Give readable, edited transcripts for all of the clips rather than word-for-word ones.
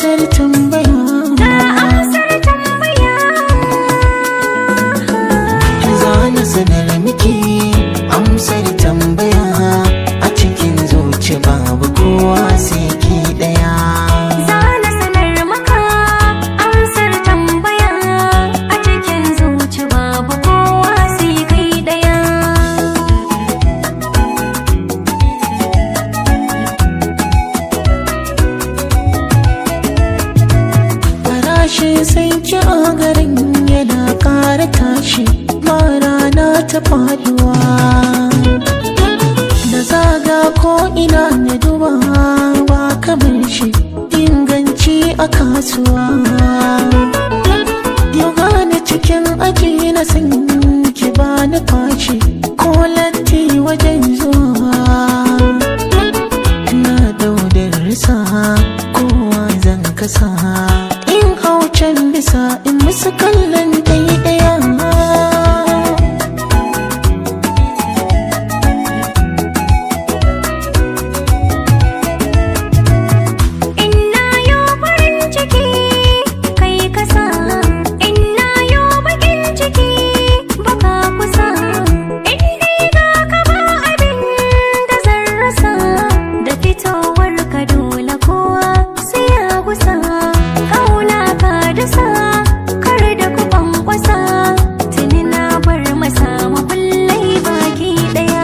amsar tambaya. Ga amsar tambaya. Za na sanar miki amsar tambaya. A cikin zuci babu kowa sai ki daya. Za na sanar maka amsar tambaya. A cikin zuci babu kowa sai kai daya. Farashin sanki a garin yana ƙara tashi, ba rana ta faduwa. Da zaga ko ina na duba ba kamar shi, inganci a kasuwa. Yau gane cikin aji na san ki ba ni fashi, ko latti wajen zuwa. Ina daudar risa kowa zan kasa, in haucen bisa in musu kallon ɗaya. Inna yo farin ciki kai kasa, inna yo bakin ciki baka kusa. In dai ga ka ba abin da zan rasa, da fitowar ka dole kowa sai ya gusa. Kauna ka dasa kar da ku kwankwasa, tuni na bar masa makullai baki daya.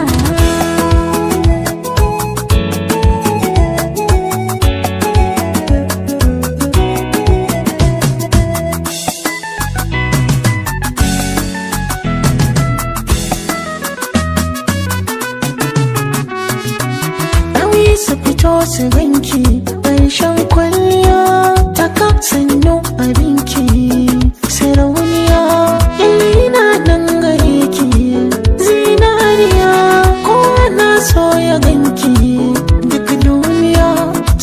Ɗauyi su fito su ganki ƙarshen kwalliya, ta sannu abinki sarauniya. Ina nan gare ki zinariya, kowa na so ya ganki duk duniya.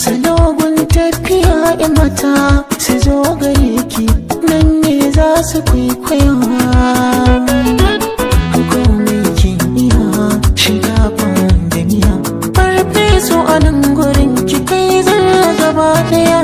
Salogun tafiya in mata su zo gare ki, nan ne za su kwaikwaya. Komai kin iya shiga da miya, farfesu a nan gurin ki kai zan gaba ɗaya.